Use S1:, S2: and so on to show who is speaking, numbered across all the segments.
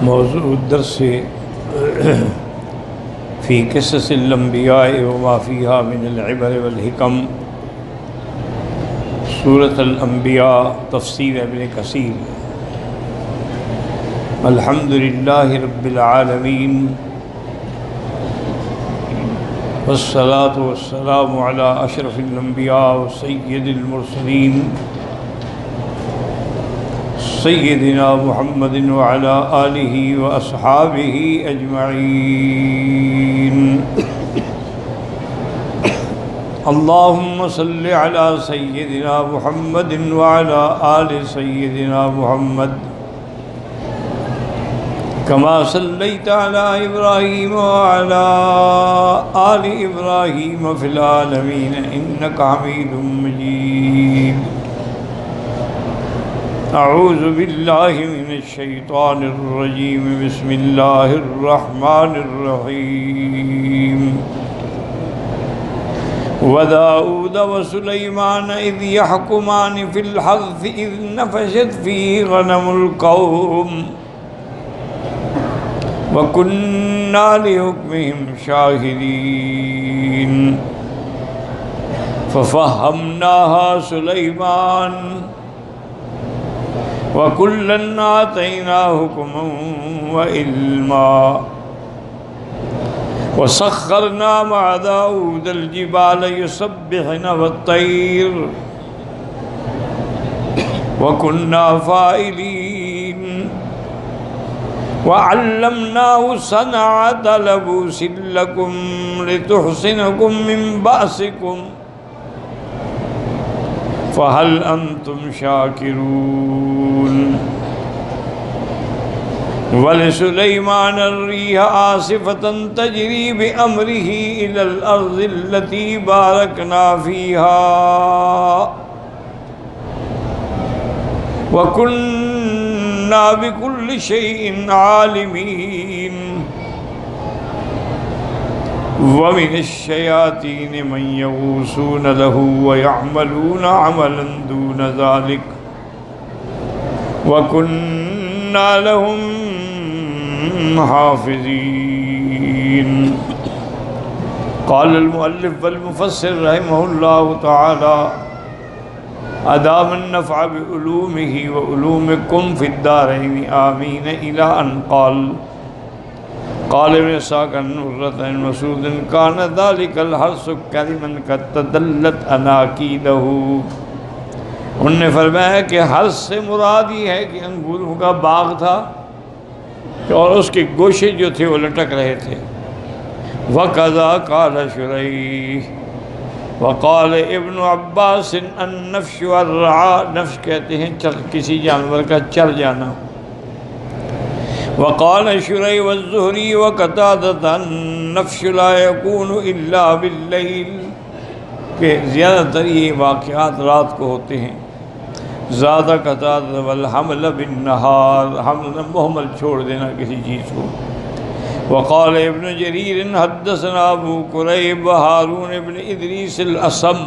S1: موضوع الدرس في قصص الانبیاء وما فيها من العبر والحکم، سورۃ الانبیاء، تفسیر ابن کثیر۔ الحمد للہ رب العالمین، والصلاة والسلام على اشرف الانبیاء وسید المرسلین سیدنا محمد وعلى آلہ واصحابہ اجمعین۔ اللہم صل علی سیدنا محمد وعلى آل سیدنا محمد کما صلیت علی ابراہیم وعلى آل ابراہیم فی العالمین انک حمید مجید۔ اعوذ باللہ من الشیطان الرجیم، بسم اللہ الرحمن الرحیم۔ وَدَاؤُودَ وَسُلَيْمَانَ إِذْ يَحْكُمَانِ فِي الْحَرْثِ إِذْ نَفَشَتْ فِيهِ غَنَمُ الْقَوْمِ وَكُنَّا لِحُكْمِهِمْ شَاهِدِينَ فَفَهَّمْنَاهَا سُلَيْمَانَ وَكُلًّا آتَيْنَا حُكْمًا وَعِلْمًا وَسَخَّرْنَا مَعَ دَاؤُودَ الْجِبَالَ يُسَبِّحْنَ وَالطَّيْرَ وَكُنَّا فَاعِلِينَ وَعَلَّمْنَاهُ صَنْعَةَ لَبُوسٍ لَكُمْ لِتُحْصِنَكُمْ مِنْ بَأْسِكُمْ فَهَلْ أَنْتُمْ شَاكِرُونَ۔ وَلِسُلَيْمَانَ الرِّيحَ عَاصِفَةً تَجْرِي بِأَمْرِهِ إِلَى الْأَرْضِ الَّتِي بَارَكْنَا فِيهَا وَكُنَّا بِكُلِّ شَيْءٍ عَالِمِينَ۔ وَمِنَ الشَّيَاطِينِ مَن يَغُوصُونَ لَهُ وَيَعْمَلُونَ عَمَلًا دُونَ ذَلِكَ وَكُنَّا لَهُمْ حافظين۔ قال المؤلف والمفسر رحمه الله تعالى أدام النفع بعلومه وعلومكم في الدارين آمين، إلى أن قال ابن اسحاق عن عروة بن مسعود كان ذلك الحرث كرما قد تدلت أناكيله۔ انہوں نے فرمایا کہ حرث سے مراد یہ ہے کہ انگوروں کا باغ تھا اور اس کے گوشے جو تھے وہ لٹک رہے تھے۔ وَقَذَا قَالَ شُرَيْحٌ وَقَالَ ابن عباس النَّفْشُ وَالرَّعَا، نفش کہتے ہیں کسی جانور کا چر جانا۔ وَقَالَ شُرَيْحٌ وَالزُّهْرِي وَقَتَادَةَ النَّفْشُ لَا يَكُونُ إِلَّا بِاللَّيْلِ، کہ زیادہ تر یہ واقعات رات کو ہوتے ہیں۔ زیادہ قتادہ والحمل بالنہار، حمل محمل چھوڑ دینا کسی چیز کو۔ وقال ابن جریر حدثنا ابو قریب ہارون ابن ادریس الاسم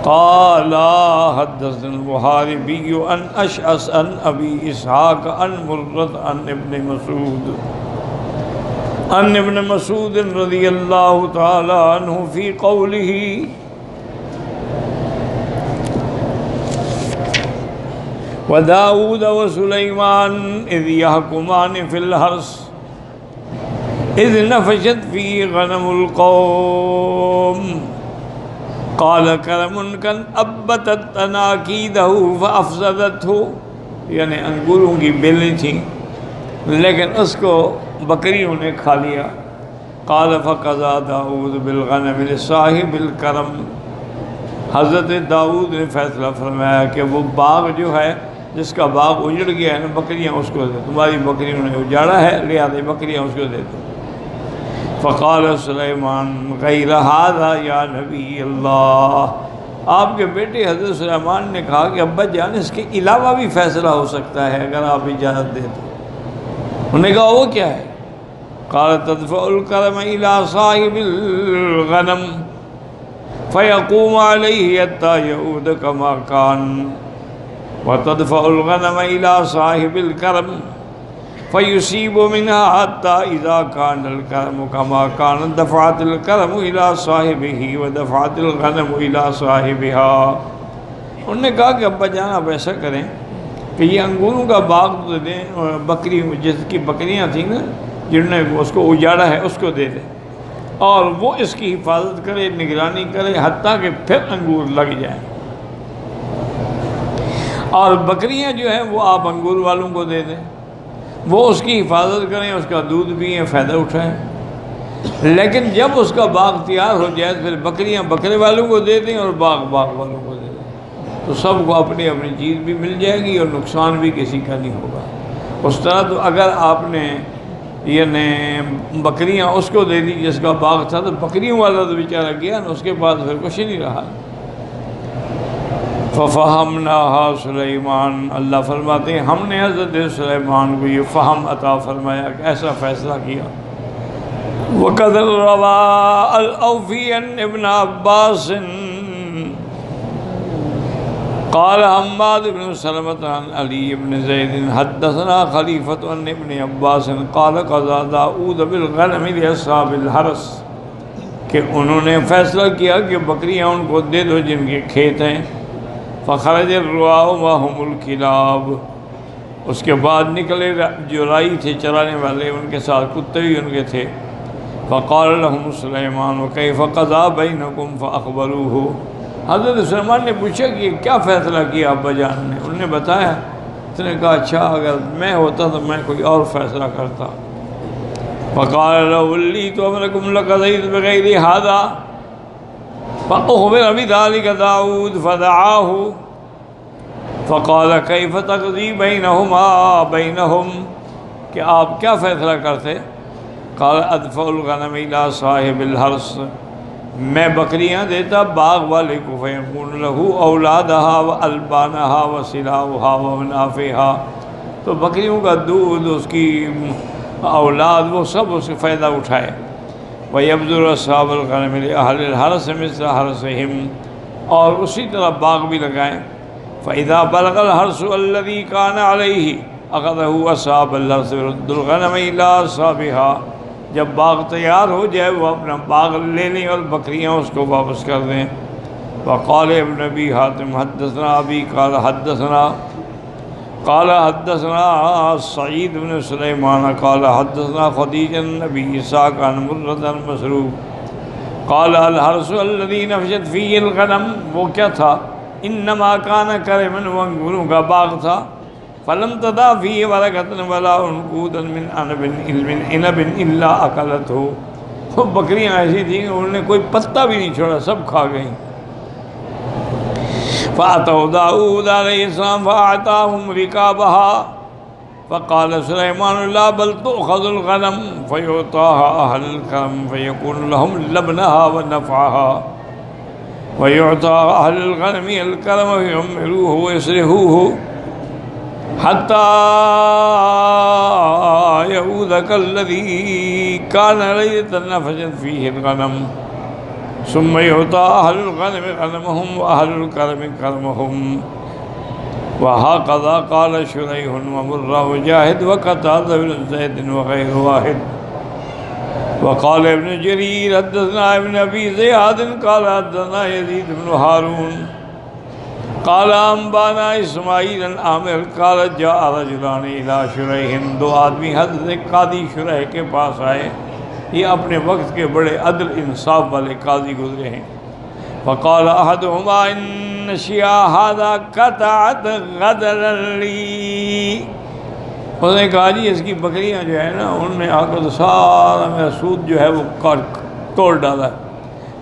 S1: قال حدثنا الوحاربی عن اشعث عن ابی اسحاق عن مرۃ عن ابن مسعود رضی اللہ تعالی عنہ فی قولہ وَدَاؤُودَ وَسُلَيْمَانَ إِذْ يَحْكُمَانِ فِي الْحَرْثِ إِذْ نَفَشَتْ فِيهِ غَنَمُ الْقَوْمِ قَالَ كَرَمٌ قَدْ أَنبَتَتْ أَنَاكِيدَهُ فَأَفْسَدَتْهُ، یعنی انگوروں کی بیلیں تھیں لیکن اس کو بکریوں نے کھا لیا۔ قَالَ فَقَضَى دَاؤُودُ بِالْغَنَمِ لِصَاحِبِ الْكَرَمِ، حضرت داؤد نے فیصلہ فرمایا کہ وہ باغ جو ہے جس کا باغ اجڑ گیا ہے نا، بکریاں اس کو دے، تمہاری بکریوں نے اجاڑا ہے لہٰذا بکریاں اس کو دے دو۔ فقال سلیمان غیر ھذا یا نبی اللہ، آپ کے بیٹے حضرت سلیمان نے کہا کہ ابا جان اس کے علاوہ بھی فیصلہ ہو سکتا ہے اگر آپ اجازت دیں تو۔ انہوں نے کہا وہ کیا ہے؟ قال تدفع الکرم الی صاحب الغنم فيقوم عليه حتى يعود كما كان وتدفع الغنم إلى صاحب الكرم فیصیب منها حتی اذا کان الکرم کما کان دفعت الکرم الى صاحبہ ودفعت الغنم الى صاحبها. انہوں نے کہا کہ ابا جان آپ ایسا کریں کہ یہ انگوروں کا باغ تو دیں، بکری جس کی بکریاں تھیں نا جنہوں نے اس کو اجاڑا ہے اس کو دے دیں، اور وہ اس کی حفاظت کرے، نگرانی کرے حتیٰ کہ پھر انگور لگ جائیں، اور بکریاں جو ہیں وہ آپ انگور والوں کو دے دیں، وہ اس کی حفاظت کریں، اس کا دودھ پئیں، فائدہ اٹھائیں. لیکن جب اس کا باغ تیار ہو جائے تو پھر بکریاں بکرے والوں کو دے دیں اور باغ والوں کو دے دیں، تو سب کو اپنی اپنی چیز بھی مل جائے گی اور نقصان بھی کسی کا نہیں ہوگا. اس طرح تو اگر آپ نے یعنی بکریاں اس کو دے دی جس کا باغ تھا تو بکریوں والا تو بیچارہ گیا نا، اس کے پاس پھر کچھ نہیں رہا. فَفَهَمْنَاهَا سُلَيْمَانَ، اللہ فرماتے ہیں ہم نے حضرت سلیمان کو یہ فہم عطا فرمایا کہ ایسا فیصلہ کیا. وَقَدْ رَوَى الْأَوْفِيُّ عَنْ ابْنِ عَبَّاسٍ قال حماد بن سلمة عن علي بن زيد حدثنا خليفة عن ابن عباس قال قضى داؤد بالغنم لأصحاب الحرث، کہ انہوں نے فیصلہ کیا کہ بکریاں ان کو دے دو جن کے کھیت ہیں. فخرج الرعاء وهم الكلاب، اس کے بعد نکلے جو رائی تھے چرانے والے، ان کے ساتھ کتے بھی ان کے تھے. فقال لهم سليمان وكيف قضى بينكم فأخبروه، حضرت سلیمان نے پوچھا کہ کیا فیصلہ کیا ابا جان نے؟ انہوں نے بتایا. اس نے کہا اچھا اگر میں ہوتا تو میں کوئی اور فیصلہ کرتا. فقال لو وليت امركم لقضيت بغير هذا فأخبر بذلك داود فدعاه فقال كيف تقضي بينهم، کہ آپ کیا فیصلہ کرتے؟ قال ادفع الغنم الى صاحب الحرث، میں بکریاں دیتا باغ والے کو، فیکون له اولادها والبانها وسلاؤها ومنافعها، تو بکریوں کا دودھ، اس کی اولاد، وہ سب اس سے فائدہ اٹھائے. وَيَبْذُرُ أَصْحَابُ الْغَنَمِ لِأَهْلِ الْحَرْثِ مِثْلَ حَرْثِهِمْ، اور اسی طرح باغ بھی لگائیں. فَإِذَا بَلَغَ الْحَرْثُ الَّذِي كَانَ عَلَيْهِ أَخَذَهُ أَصْحَابُ الْحَرْثِ وَرَدُّوا الْغَنَمَ إِلَىٰ أَصْحَابِهَا، جب باغ تیار ہو جائے وہ اپنا باغ لے لیں اور بکریاں اس کو واپس کر دیں. وقال ابن ابی حاتم حدثنا ابی قال حدثنا سعید بن سلیمان قال حدثنا خدیج النبی اسحاق عن مرۃ المسروق قال الحرث الذي نفشت فيه الغنم، وہ کیا تھا؟ انما كان كرما، وہ انگوروں کا باغ تھا. فلم تدع فيه ورقة ولا عنقودا من عنب الا اكلته، وہ بکریاں ایسی تھیں کہ انہوں نے کوئی پتا بھی نہیں چھوڑا، سب کھا گئیں. فأتوا داؤد علیہ السلام فأعطاهم رکابها فقال سلیمان لا بل تؤخذ الغنم فيعطاها أهل الكرم فيكون لهم لبنها ونفعها، ويعطى أهل الغنم الكرم فيعمروه ويصلحوه حتى يعود كالذي كان ليلة نفشت فيه الغنم، ثم يعطى أهل الغنم غنمهم وأهل الكرم كرمهم. وهكذا قال شريح ومرة وجاهد وقتادة بن زيد وغير واحد. وقال ابن جرير حدثنا ابن أبي زياد قال حدثنا يزيد بن هارون قال أنبانا إسماعيل بن عامر قال جاء رجلان إلى شريح، دو آدمی حضرت قاضی شریح کے پاس آئے، یہ اپنے وقت کے بڑے عدل انصاف والے قاضی گزرے ہیں. فقال احدهما ان شیاء هذا قطعت غدرا لی، اس نے کہا جی اس کی بکریاں جو ہے نا انہوں نے آ کر سارا میرا سود جو ہے وہ توڑ ڈالا ہے.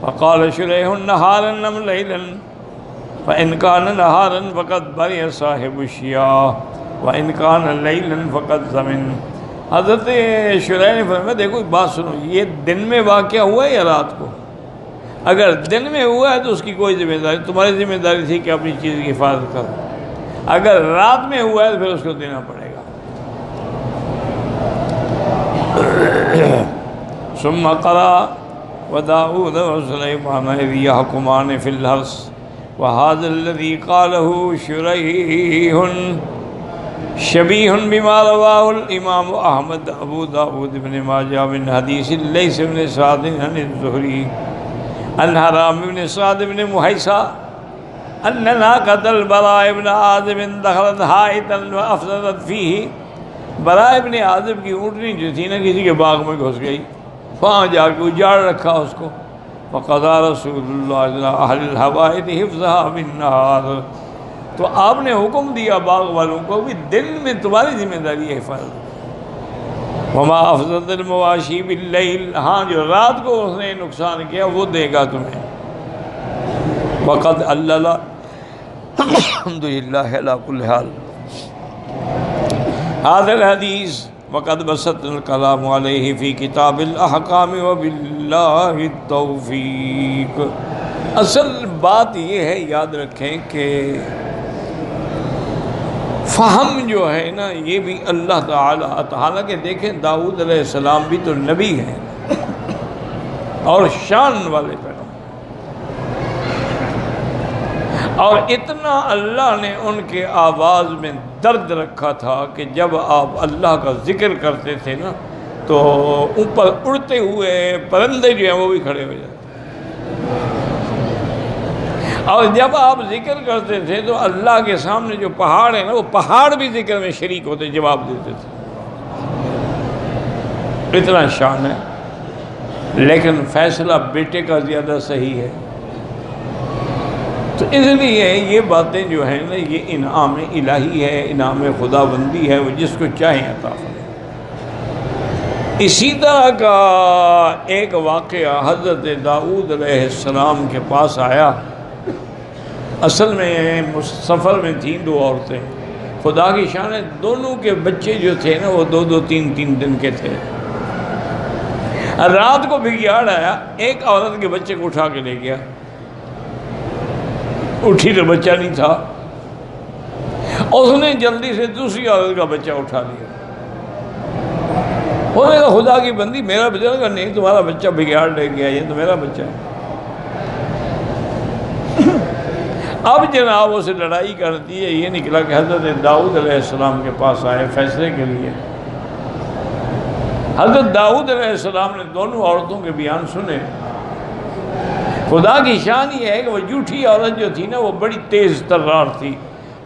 S1: فقال شریح نہارا ام لیلا فان كان نہارا فقد برئ صاحب الشیاء وان كان لیلا فقد ضمن. حضرت شریح نے فرمایا دیکھو بات سنو، یہ دن میں واقعہ ہوا ہے یا رات کو؟ اگر دن میں ہوا ہے تو اس کی کوئی ذمہ داری، تمہاری ذمہ داری تھی کہ اپنی چیز کی حفاظت کرو. اگر رات میں ہوا ہے تو پھر اس کو دینا پڑے گا. ثم قرأ وداؤد وسليمان إذ يحكمان في الحرث وهذا الذي قاله شريح شبیہ بما رواہ الامام احمد ابو داود بن ماجہ من حدیث لیث بن سعد عن الزہری عن حرام بن سعد بن محیصہ ان ناقۃ البراء بن عازب دخلت حائطا وافسدت فیہ، براء بن عازب کی اونٹنی جو تھی نا کسی کے باغ میں گھس گئی، وہاں جا کے اجاڑ رکھا اس کو. فقضى رسول اللہ صلی اللہ اہل الحوائط حفظها بالنہار، تو آپ نے حکم دیا باغ والوں کو بھی دن میں تمہاری ذمہ داری ہے حفاظت. وما افسدت المواشی باللیل، ہاں جو رات کو اس نے نقصان کیا وہ دے گا تمہیں. وقد اللہ الحمدللہ علی کل حال. هذا الحدیث وقد بسطنا الکلام علیہ فی کتاب الاحکام وباللہ التوفیق. اصل بات یہ ہے، یاد رکھیں کہ فہم جو ہے نا یہ بھی اللہ تعالیٰ کے، دیکھیں داؤد علیہ السلام بھی تو نبی ہیں اور شان والے پیغمبر، اور اتنا اللہ نے ان کے آواز میں درد رکھا تھا کہ جب آپ اللہ کا ذکر کرتے تھے نا تو اوپر اڑتے ہوئے پرندے جو ہیں وہ بھی کھڑے ہو جاتے، اور جب آپ ذکر کرتے تھے تو اللہ کے سامنے جو پہاڑ ہیں نا وہ پہاڑ بھی ذکر میں شریک ہوتے، جواب دیتے تھے. اتنا شان ہے. لیکن فیصلہ بیٹے کا زیادہ صحیح ہے، تو اس لیے یہ باتیں جو ہیں نا یہ انعام الہی ہے، انعام خدا بندی ہے، وہ جس کو چاہیں عطا فرمائے. اسی طرح کا ایک واقعہ حضرت داؤد علیہ السلام کے پاس آیا. اصل میں سفر میں تھیں دو عورتیں، خدا کی شان ہے دونوں کے بچے جو تھے نا وہ دو دو تین تین دن کے تھے. رات کو بگیاڑ آیا، ایک عورت کے بچے کو اٹھا کے لے گیا، اٹھی تو بچہ نہیں تھا، اس نے جلدی سے دوسری عورت کا بچہ اٹھا لیا. انہوں نے کہا خدا کی بندی میرا بچہ، کہا نہیں تمہارا بچہ بگیاڑ لے گیا، یہ تو میرا بچہ ہے. اب جناب اسے لڑائی کرتی ہے. یہ نکلا کہ حضرت داؤد علیہ السلام کے پاس آئے فیصلے کے لیے. حضرت داؤد علیہ السلام نے دونوں عورتوں کے بیان سنے. خدا کی شان یہ ہے کہ وہ جھوٹی عورت جو تھی نا وہ بڑی تیز ترار تھی.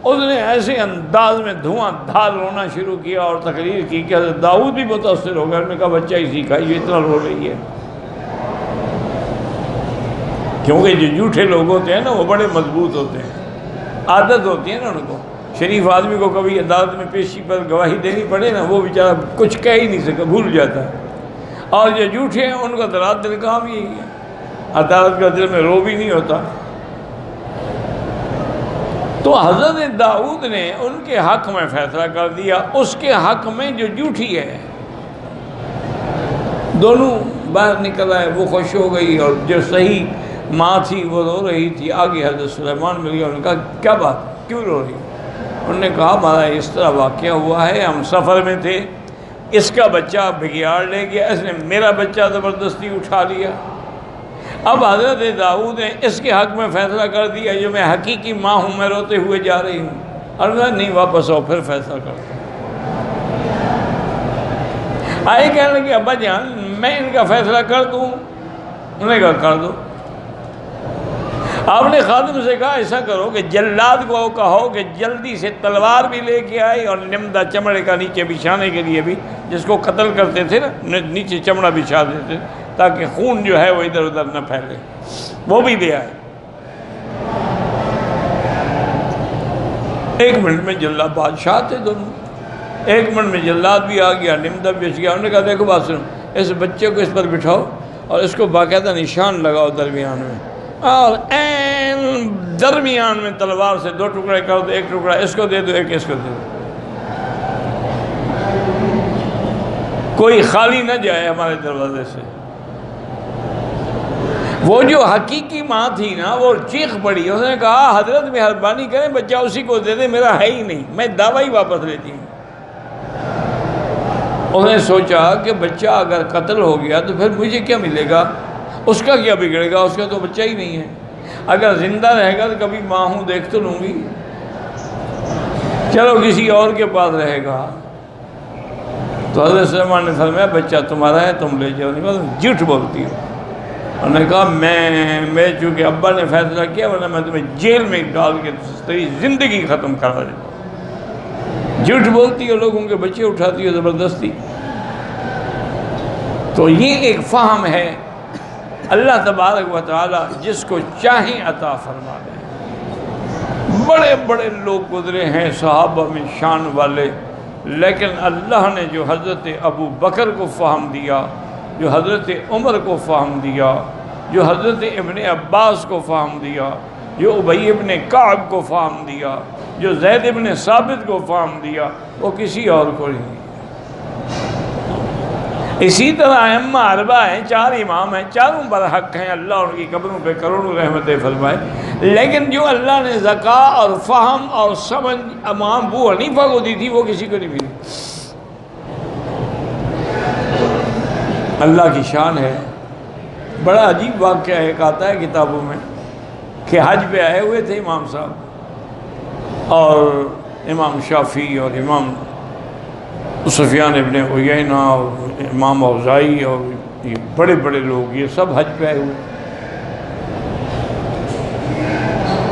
S1: اس نے ایسے انداز میں دھواں دھار رونا شروع کیا اور تقریر کی کہ حضرت داؤد بھی متاثر ہو گیا. انہوں نے کہا بچہ ہی سیکھا، یہ اتنا رو رہی ہے. کیونکہ جو جھوٹے لوگ ہوتے ہیں نا وہ بڑے مضبوط ہوتے ہیں، عادت ہوتی ہے نا ان کو. شریف آدمی کو کبھی عدالت میں پیشی پر گواہی دینی پڑے نا وہ بیچارہ کچھ کہہ ہی نہیں سکتا، بھول جاتا ہے. اور جو جھوٹے ہیں ان کا تو رات دل کام یہی ہے، عدالت کا دل میں رو بھی نہیں ہوتا. تو حضرت داؤد نے ان کے حق میں فیصلہ کر دیا، اس کے حق میں جو جھوٹی ہے. دونوں باہر نکل آئے، وہ خوش ہو گئی اور جو صحیح ماں تھی وہ رو رہی تھی. آگے حضرت سلیمان مل گیا. انہوں نے کہا کیا بات، کیوں رو رہی؟ انہوں نے کہا ہمارا اس طرح واقعہ ہوا ہے، ہم سفر میں تھے، اس کا بچہ بگیاڑ لے گیا، اس نے میرا بچہ زبردستی اٹھا لیا. اب حضرت داؤد نے اس کے حق میں فیصلہ کر دیا، جو میں حقیقی ماں ہوں میں روتے ہوئے جا رہی ہوں. اور نہیں واپس آؤ پھر فیصلہ کرتا. آئے کہنے لگے ابا جان میں ان کا فیصلہ کر دوں؟ انہوں نے کہا کر دو. آپ نے خادم سے کہا ایسا کرو کہ جلاد کو کہو کہ جلدی سے تلوار بھی لے کے آئے اور نمدہ چمڑے کا نیچے بچھانے کے لیے بھی، جس کو قتل کرتے تھے نا نیچے چمڑا بچھا دیتے تاکہ خون جو ہے وہ ادھر ادھر نہ پھیلے، وہ بھی لے آئے. 1 منٹ میں جلاد بادشاہ تھے دونوں. 1 منٹ میں جلاد بھی آ گیا، نمدہ بھی بچ گیا. انہوں نے کہا دیکھو بات سنو، اس بچے کو اس پر بٹھاؤ اور اس کو باقاعدہ نشان لگاؤ درمیان میں، اور این درمیان میں تلوار سے 2 ٹکڑے کر دو، 1 ٹکڑا اس کو دے دو، 1 اس کو دے دو. کوئی خالی نہ جائے ہمارے دروازے سے. وہ جو حقیقی ماں تھی نا وہ چیخ پڑی. اس نے کہا حضرت مہربانی کریں بچہ اسی کو دے دے، میرا ہے ہی نہیں، میں دعویٰ ہی واپس لیتی ہوں. اس نے سوچا کہ بچہ اگر قتل ہو گیا تو پھر مجھے کیا ملے گا، اس کا کیا بگڑے گا، اس کا تو بچہ ہی نہیں ہے. اگر زندہ رہے گا تو کبھی ماں ہوں دیکھ تو لوں گی. چلو کسی اور کے پاس رہے گا. تو حضرت سلیمان نے فرمایا بچہ تمہارا ہے تم لے جاؤ. نہیں بات جھوٹ بولتی ہو. انہوں نے کہا میں چونکہ ابا نے فیصلہ کیا ورنہ میں تمہیں جیل میں ڈال کے تیری زندگی ختم کرا دوں. جھوٹ بولتی ہو, لوگوں کے بچے اٹھاتی ہو زبردستی. تو یہ ایک فہم ہے اللہ تبارک و تعالی جس کو چاہیں عطا فرما دیں. بڑے بڑے لوگ گزرے ہیں صحابہ میں شان والے, لیکن اللہ نے جو حضرت ابو بکر کو فہم دیا, جو حضرت عمر کو فہم دیا, جو حضرت ابن عباس کو فہم دیا, جو ابی ابن کعب کو فہم دیا, جو زید ابن ثابت کو فہم دیا, وہ کسی اور کو نہیں. اسی طرح ائمہ اربعہ ہیں, 4 امام ہیں, چاروں برحق ہیں, اللہ ان کی قبروں پہ کروڑوں رحمتیں فرمائے. لیکن جو اللہ نے ذکا اور فہم اور سمجھ امام ابو حنیفہ کو دی تھی وہ کسی کو نہیں ملی. اللہ کی شان ہے. بڑا عجیب واقعہ ایک آتا ہے کتابوں میں کہ حج پہ آئے ہوئے تھے امام صاحب, اور امام شافعی اور امام سفیان ابن عیینہ اور امام اوزاعی اور یہ بڑے بڑے لوگ یہ سب حج پہ آئے ہوئے.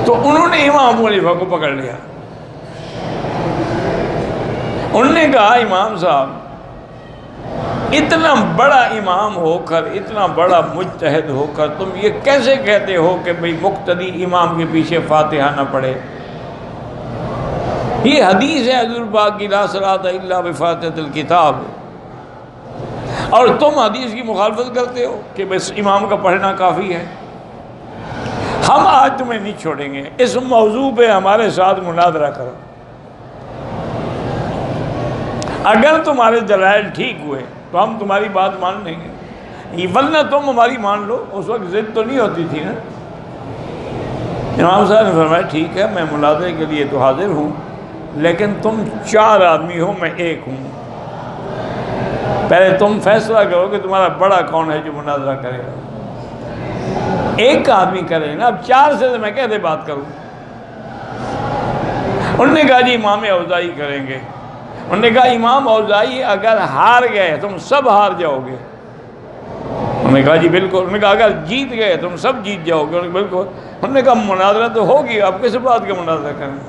S1: تو انہوں نے امام ابو حنیفہ کو پکڑ لیا. انہوں نے کہا امام صاحب اتنا بڑا امام ہو کر, اتنا بڑا مجتہد ہو کر تم یہ کیسے کہتے ہو کہ بھئی مقتدی امام کے پیچھے فاتحہ نہ پڑھے؟ یہ حدیث ہے حضور پاک کی لا صلاۃ الا بفاتحۃ الکتاب, اور تم حدیث کی مخالفت کرتے ہو کہ بس امام کا پڑھنا کافی ہے. ہم آج تمہیں نہیں چھوڑیں گے, اس موضوع پہ ہمارے ساتھ مناظرہ کرو. اگر تمہارے دلائل ٹھیک ہوئے تو ہم تمہاری بات مان لیں گے, ورنہ تم ہماری مان لو. اس وقت ضد تو نہیں ہوتی تھی نا. امام صاحب نے فرمایا ٹھیک ہے میں مناظرے کے لیے تو حاضر ہوں, لیکن تم 4 آدمی ہو میں 1 ہوں. پہلے تم فیصلہ کرو کہ تمہارا بڑا کون ہے جو مناظرہ کرے گا. 1 آدمی کرے نا, اب 4 سے میں کیسے بات کروں؟ انہوں نے کہا جی امام اوزاعی کریں گے. انہوں نے کہا امام اوزاعی اگر ہار گئے تم سب ہار جاؤ گے. انہوں نے کہا جی بالکل. انہوں نے کہا اگر جیت گئے تم سب جیت جاؤ گے. انہوں نے بالکل. انہوں نے کہا مناظرہ تو ہوگی, آپ کس بات کا مناظرہ کریں؟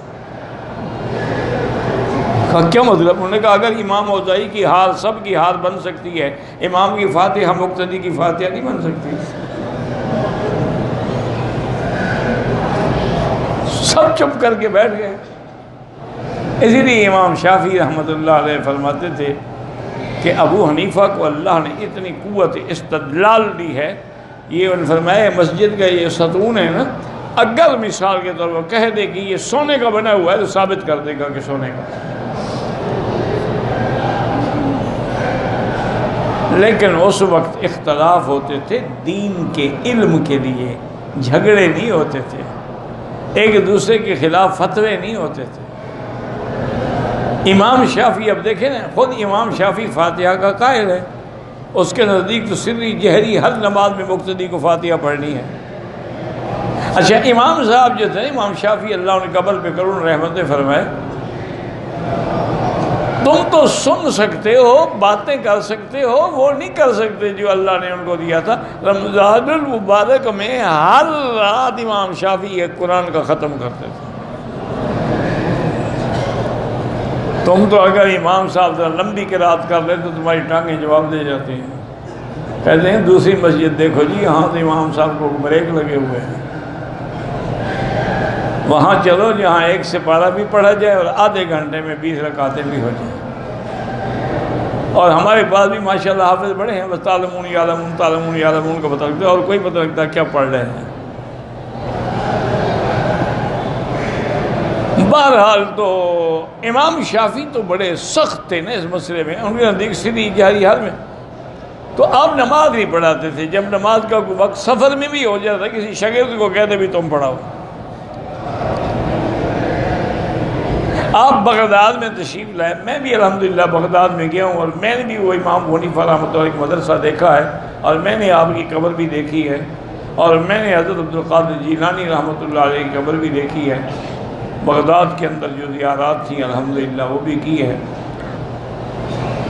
S1: کہا کیا مطلب؟ انہوں نے کہا اگر امام اوزاعی کی ہار سب کی ہار بن سکتی ہے, امام کی فاتحہ مقتدی کی فاتحہ نہیں بن سکتی. سب چپ کر کے بیٹھ گئے. اسی لیے امام شافعی رحمۃ اللہ علیہ فرماتے تھے کہ ابو حنیفہ کو اللہ نے اتنی قوت استدلال دی ہے. یہ انہوں نے فرمایا مسجد کا یہ ستون ہے نا, اگر مثال کے طور پر کہہ دے کہ یہ سونے کا بنا ہوا ہے تو ثابت کر دے گا کہ سونے کا. لیکن اس وقت اختلاف ہوتے تھے دین کے علم کے لیے, جھگڑے نہیں ہوتے تھے, ایک دوسرے کے خلاف فتوے نہیں ہوتے تھے. امام شافعی اب دیکھیں نا, خود امام شافعی فاتحہ کا قائل ہے. اس کے نزدیک تو سری جہری ہر نماز میں مقتدی کو فاتحہ پڑھنی ہے. اچھا امام صاحب جو تھے امام شافعی اللہ ان قبر پہ کروڑ رحمتیں فرمائے, تم تو سن سکتے ہو, باتیں کر سکتے ہو, وہ نہیں کر سکتے جو اللہ نے ان کو دیا تھا. رمضان المبارک میں ہر رات امام شافعی ایک قرآن کا ختم کرتے تھے. تم تو اگر امام صاحب ذرا لمبی قرات کر لیں تو تمہاری ٹانگیں جواب دے جاتی ہیں. کہتے ہیں دوسری مسجد دیکھو جی, یہاں تو امام صاحب کو بریک لگے ہوئے ہیں. وہاں چلو جہاں 1 سپارہ بھی پڑھا جائے اور آدھے گھنٹے میں 20 رکعتیں بھی ہو جائیں. اور ہمارے پاس بھی ماشاءاللہ حافظ بڑے ہیں, بس تعلمون یعلمون کا پتہ لگتا ہے, اور کوئی پتہ لگتا ہے کیا پڑھ رہے ہیں. بہرحال تو امام شافعی تو بڑے سخت تھے نا اس مسئلے میں. ان کے نزدیک سری جہری حال میں تو آپ نماز نہیں پڑھاتے تھے. جب نماز کا کوئی وقت سفر میں بھی ہو جاتا, کسی شاگرد کو کہتے بھی تم پڑھاؤ. آپ بغداد میں تشریف لائے, میں بھی الحمدللہ بغداد میں گیا ہوں, اور میں نے بھی وہ امام ابو حنیفہ رحمۃ اللہ کا مدرسہ دیکھا ہے, اور میں نے آپ کی قبر بھی دیکھی ہے, اور میں نے حضرت عبدالقادر جیلانی رحمۃ اللہ علیہ کی قبر بھی دیکھی ہے. بغداد کے اندر جو زیارات تھیں الحمدللہ وہ بھی کی ہے.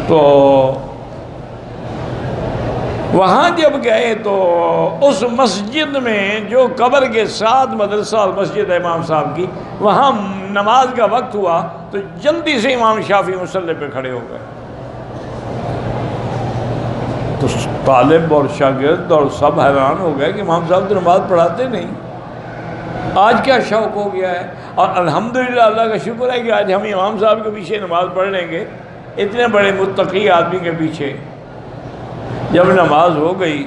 S1: تو وہاں جب گئے تو اس مسجد میں جو قبر کے ساتھ مدرسہ اور مسجد ہے امام صاحب کی، وہاں نماز کا وقت ہوا تو جلدی سے امام شافعی مصلی پہ کھڑے ہو گئے. تو طالب اور شاگرد اور سب حیران ہو گئے کہ امام صاحب تو نماز پڑھاتے نہیں، آج کیا شوق ہو گیا ہے. اور الحمدللہ اللہ کا شکر ہے کہ آج ہم امام صاحب کے پیچھے نماز پڑھ لیں گے، اتنے بڑے متقی آدمی کے پیچھے. جب نماز ہو گئی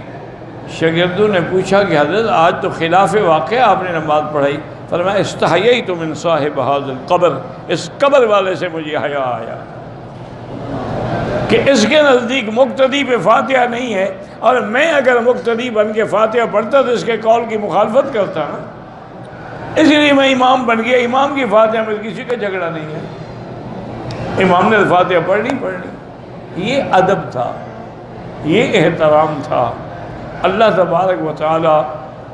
S1: شاگردوں نے پوچھا کہ حضرت آج تو خلاف واقعہ آپ نے نماز پڑھائی. فرمایا استحییت من صاحب ھذا القبر، اس قبر والے سے مجھے حیا آیا کہ اس کے نزدیک مقتدی پہ فاتحہ نہیں ہے، اور میں اگر مقتدی بن کے فاتحہ پڑھتا تو اس کے قول کی مخالفت کرتا نا، اس لیے میں امام بن گیا. امام کی فاتحہ میں کسی کا جھگڑا نہیں ہے، امام نے فاتحہ پڑھنی. یہ ادب تھا، یہ احترام تھا. اللہ تبارک و تعالی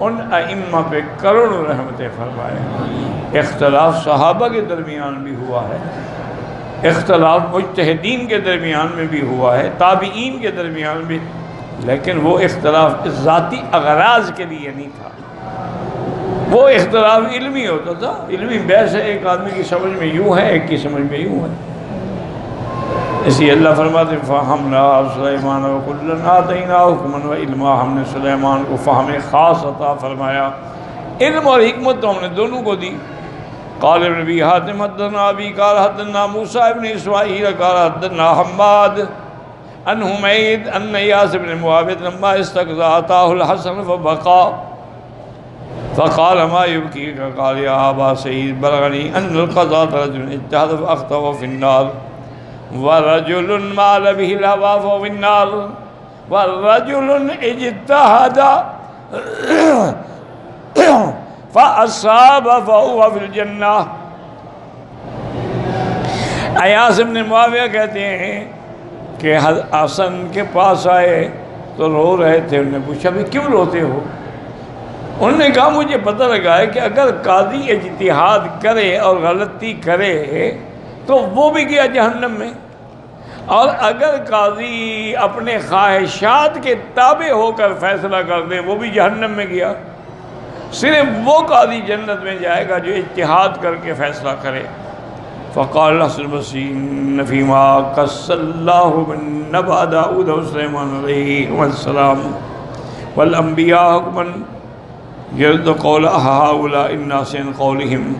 S1: ان ائمہ پہ کروڑوں رحمتیں فرمائے. اختلاف صحابہ کے درمیان بھی ہوا ہے، اختلاف مجتہدین کے درمیان میں بھی ہوا ہے، تابعین کے درمیان بھی، لیکن وہ اختلاف ذاتی اغراض کے لیے نہیں تھا. وہ اختلاف علمی ہوتا تھا. علمی بحث ہے، ایک آدمی کی سمجھ میں یوں ہے، ایک کی سمجھ میں یوں ہے. اسی اللہ فرماتے ہیں فَفَهَمْنَا سُلَيْمَانَ وَكُلًّا آتَيْنَا حُکْمًا وَعِلْمًا. ہم نے سلیمان کو فہم خاص عطا فرمایا، علم اور حکمت تو ہم نے دونوں کو دی. قال ابن ابی حاتم حدثنا ابی قال حدثنا موسیٰ ابن اسماعیل قال حدثنا حماد عن حمید ان ایاس بن معاویہ لما استقضى أتاه الحسن فبقى فقال ما يبكيك قال يا أبا سعيد بلغني أن القضاة رجل اجتهد فأخطأ في النار ورجل مال به الهوى فهو في النار ورجل اجتهد فأصاب فهو في الجنہ. ایاس بن معاویہ کہتے ہیں کہ حسن کے پاس آئے تو رو رہے تھے. انہوں نے پوچھا بھی کیوں روتے ہو؟ انہوں نے کہا مجھے پتہ لگا ہے کہ اگر قاضی اجتہاد کرے اور غلطی کرے تو وہ بھی گیا جہنم میں، اور اگر قاضی اپنے خواہشات کے تابع ہو کر فیصلہ کر دے وہ بھی جہنم میں گیا. صرف وہ قاضی جنت میں جائے گا جو اجتہاد کر کے فیصلہ کرے. فقال حسن البصری فیما قص اللہ من نبأ داؤد وسلیمان علیہ السلام والانبیاء حکما یرد قول ہؤلاء الناس عن قولہم.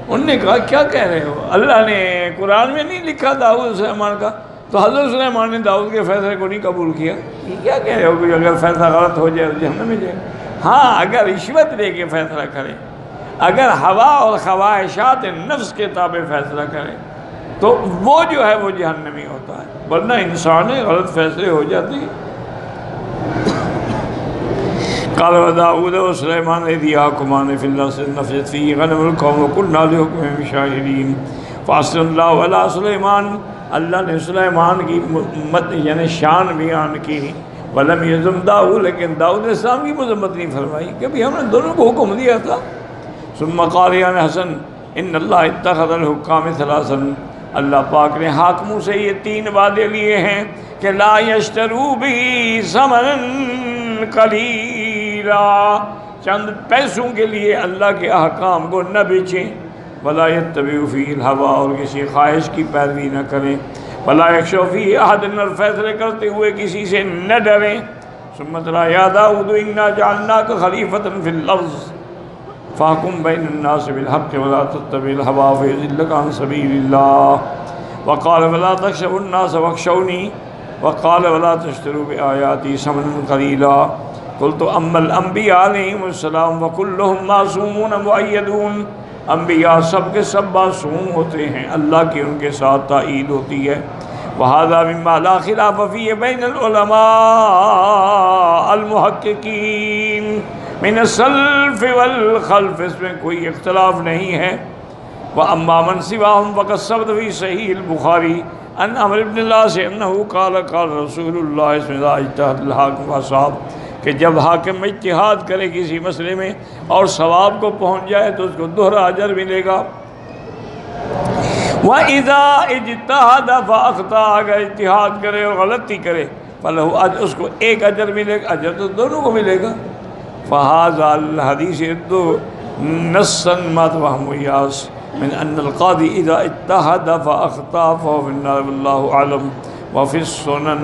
S1: انہوں نے کہا کیا کہہ رہے ہو؟ اللہ نے قرآن میں نہیں لکھا داؤد سلیمان کا؟ تو حضرت سلیمان نے داؤد کے فیصلے کو نہیں قبول کیا. یہ کیا کہہ رہے ہو کہ اگر فیصلہ غلط ہو جائے تو جہنم میں جائے؟ ہاں اگر رشوت لے کے فیصلہ کرے، اگر ہوا اور خواہشات نفس کے تابع فیصلہ کرے تو وہ جو ہے وہ جہنمی ہوتا ہے، ورنہ انسان غلط فیصلے ہو جاتے ہیں. قال وداؤد وسلیمان اذ یحکمان فی الارض نفشت فیہ غنم القوم وکنا لحکمہم شاہدین فاصل اللہ علی سلیمان. اللہ نے سلیمان کی یعنی شان بیان کی. ولم یذم داؤد، لیکن داؤد علیہ السلام کی مذمت نہیں فرمائی کہ بھی ہم نے دونوں کو حکم دیا تھا. ثم قال یا حسن ان اللہ اتخذ الحکام ثلاثا، اللہ پاک نے حاکموں سے یہ 3 وعدے لیے ہیں کہ لا یشتروا بہ ثمنا قلیلا، چند پیسوں کے لیے اللہ کے احکام کو نہ بیچیں. ولا یتبعوا فیہ الہویٰ، اور کسی خواہش کی پیروی نہ کریں. ولا یخشوا فیہ احدا، اور فیصلے کرتے ہوئے کسی سے نہ ڈریں. ثم تلا یا داؤد انا جعلناک خلیفۃ فی الارض فاحکم بین الناس بالحق ولا تتبع الہویٰ فیضلک عن سبیل اللہ. وقال ولا تخشوا الناس واخشونی، وقال ولا تشتروا بآیاتی ثمنا قلیلا. قلت اما الانبیاء علیہم السلام وکلہم معصومون مؤیدون، انبیاء سب کے سب معصوم ہوتے ہیں، اللہ کی ان کے ساتھ تائید ہوتی ہے. وہذا مما لا خلاف فیہ بین العلماء المحققین من السلف والخلف، اس میں کوئی اختلاف نہیں ہے. واما من سواہم فقد ثبت فی صحیح البخاری ان عمرو بن العاص انہ قال قال رسول اللہ صلی اللہ علیہ وسلم اجتہد الحاکم فاصاب، کہ جب حاکم اجتہاد کرے کسی مسئلے میں اور ثواب کو پہنچ جائے تو اس کو دوہرا اجر ملے گا. وَإِذَا اجتہد فَأَخْطَأَ، اگر اجتہاد کرے اور غلطی کرے فَلَهُ اجر، اس کو ایک اجر ملے گا، اجر تو دونوں کو ملے گا. فَهَذَا الْحَدِيث يَدُلُّ نَصًّا مَا تَوَهَّمُ إِيَاسَ من أن القاضي إذا اجتهد فأخطأ فهو في النار والله أعلم. وفي السنن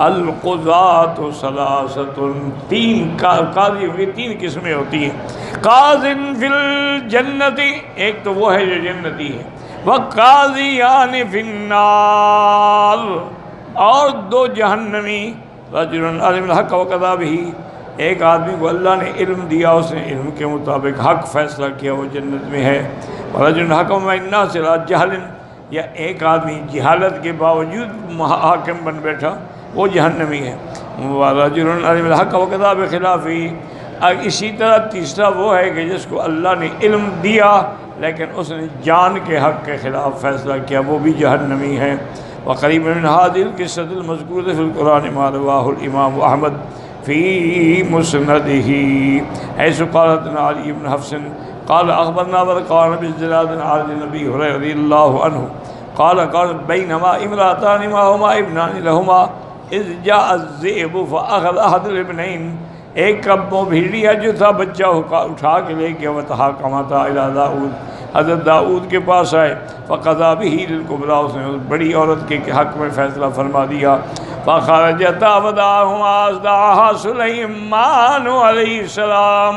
S1: القضاة ثلاثة، تین قاضی کی تین قسمیں ہوتی ہیں. قاضٍ فی الجنت، ایک تو وہ ہے جو جنتی ہے، وقاضیان فی النار، اور دو جہنمی. رجل علم الحق وقضى به، ایک آدمی کو اللہ نے علم دیا، اس نے علم کے مطابق حق فیصلہ کیا، وہ جنت میں ہے. رجل حکم بین الناس علی جہل، یا ایک آدمی جہالت کے باوجود حاکم بن بیٹھا، وہ جہنمی ہے. رجل علم الحق وقضى بخلافہ، اسی طرح تیسرا وہ ہے کہ جس کو اللہ نے علم دیا لیکن اس نے جان کے حق کے خلاف فیصلہ کیا، وہ بھی جہنمی ہے. وقریب من هذه القصة المذکورة في القرآن ما رواه الامام احمد فی مسندہ، حیث قالت علی بن حفص قال اخبرنا برقان بالزناد عن النبي هريرة رضي الله عنه قال بينما امرأتان معهما ابنان لهما اذ جاء الذئب فاخذ احد الابنين، ایک کب وہ بھیڑیا جو تھا بچہ اٹھا کے لے گیا، وتحاکمتا الی داؤد، حضرت داؤد کے پاس آئے. فقضى به للكبرى، اس نے بڑی عورت کے حق میں فیصلہ فرما دیا. فخرجتا ودعاهما اصدعها سلیمان علیہ السلام،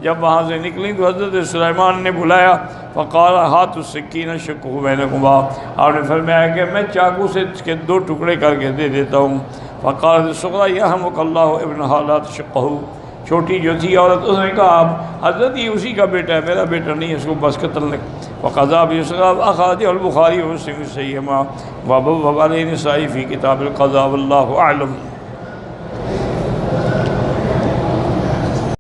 S1: جب وہاں سے نکلی تو حضرت سلیمان نے بلایا. فقال ہاتھ السکین شقہ بینکما، آپ نے فرمایا کہ میں چاقو سے اس کے دو ٹکڑے کر کے دے دیتا ہوں. فقال الصغرى یرحمک اللہ ابنہا لا تشقہ، چھوٹی جو تھی عورت، اس نے کہا حضرت یہ اسی کا بیٹا ہے، میرا بیٹا نہیں ہے، اس کو بس قتل نہ. وقضى بيسرى أخرجه البخاري ومسلم صحيحهما وابو علی النسائی فی کتاب القضاء واللہ اعلم.